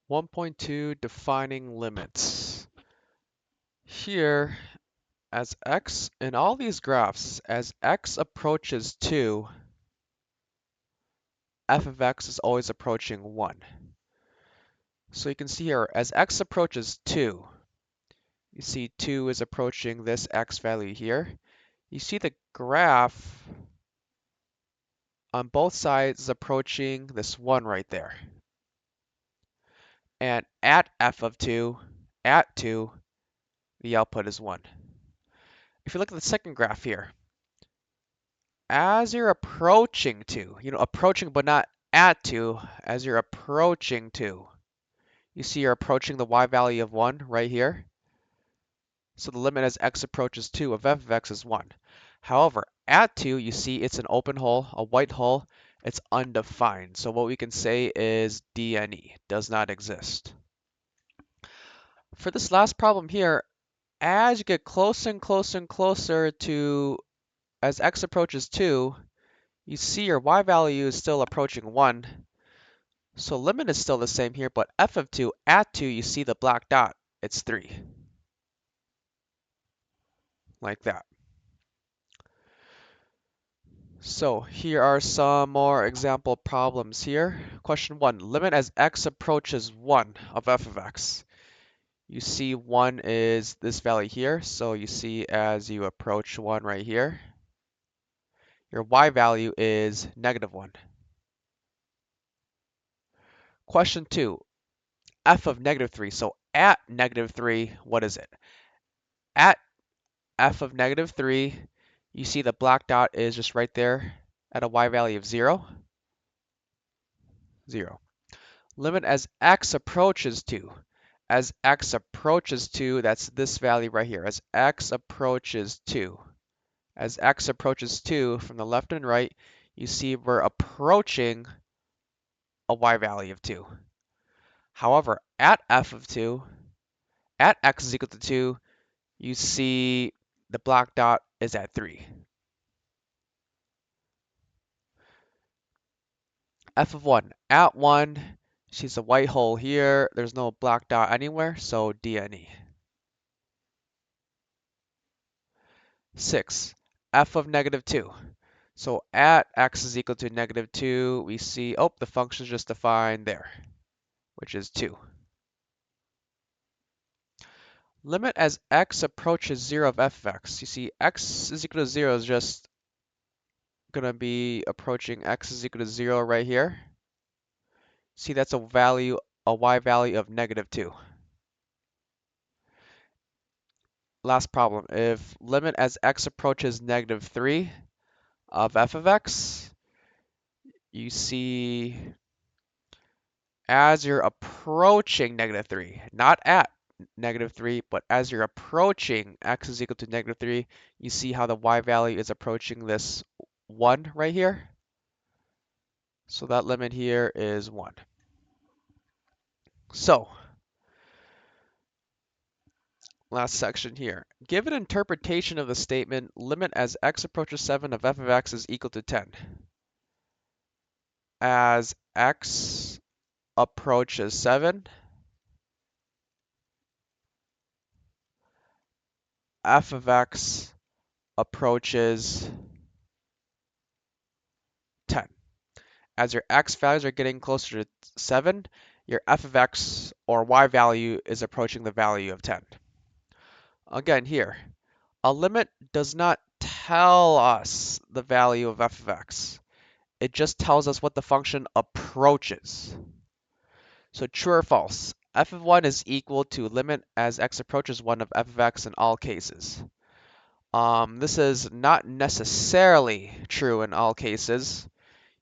1.2 Defining limits. Here, as x, in all these graphs, as x approaches 2, f of x is always approaching 1. So you can see here, as x approaches 2, you see 2 is approaching this x value here. You see the graph on both sides is approaching this 1 right there. And at f of 2, at 2, the output is 1. If you look at the second graph here, as you're approaching 2, approaching but not at 2, as you're approaching 2, you see you're approaching the y value of 1 right here. So the limit as x approaches 2 of f of x is 1. However, at 2, you see it's an open hole, a white hole. It's undefined. So what we can say is DNE, does not exist. For this last problem here, as you get closer and closer and closer to, as x approaches 2, you see your y value is still approaching 1. So limit is still the same here, but f of 2, at 2, you see the black dot, it's 3. Like that. So here are some more example problems here. Question 1, limit as x approaches 1 of f of x. You see 1 is this value here, so you see as you approach 1 right here, your y value is -1. Question 2, f of -3. So at -3, what is it? At f of -3, you see the black dot is just right there at a y value of 0, 0. Limit as x approaches 2. As x approaches 2, that's this value right here. As x approaches 2. As x approaches 2 from the left and right, you see we're approaching a y value of 2. However, at f of 2, at x is equal to 2, you see the black dot is at 3. F of 1, at 1, she's a white hole here. There's no black dot anywhere, so DNE. 6, f of -2. So at x is equal to -2, we see, oh, the function is just defined there, which is 2. Limit as x approaches 0 of f of x. You see x is equal to 0 is just going to be approaching x is equal to 0 right here. See, that's a y value of -2. Last problem, if limit as x approaches -3 of f of x, you see as you're approaching -3, not at -3, but as you're approaching x is equal to -3, you see how the y value is approaching this 1 right here. So that limit here is 1. So, last section here. Give an interpretation of the statement, limit as x approaches 7 of f of x is equal to 10. As x approaches 7, f of x approaches 10. As your x values are getting closer to 7, your f of x or y value is approaching the value of 10. Again here, a limit does not tell us the value of f of x. It just tells us what the function approaches. So true or false, f of 1 is equal to limit as x approaches 1 of f of x in all cases. This is not necessarily true in all cases.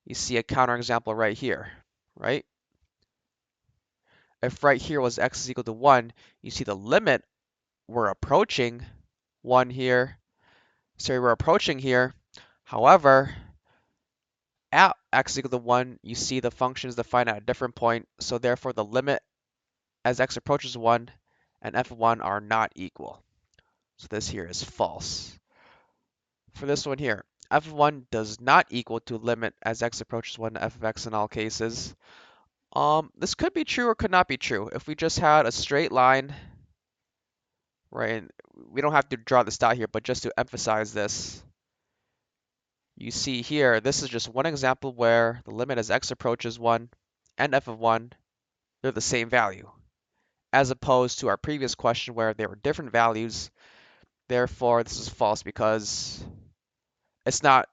You see a counterexample right here, right? If right here was x is equal to 1, you see the limit we're approaching 1 here. Sorry, we're approaching here. However, at x is equal to 1, you see the function is defined at a different point. So therefore, the limit as x approaches 1 and f of 1 are not equal. So this here is false. For this one here, f of 1 does not equal to limit as x approaches 1 to f of x in all cases. This could be true or could not be true. If we just had a straight line, right, and we don't have to draw this dot here, but just to emphasize this, you see here, this is just one example where the limit as x approaches 1 and f of 1, they're the same value, as opposed to our previous question where they were different values. Therefore, this is false because it's not,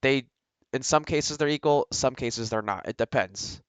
they, in some cases they're equal, some cases they're not. It depends.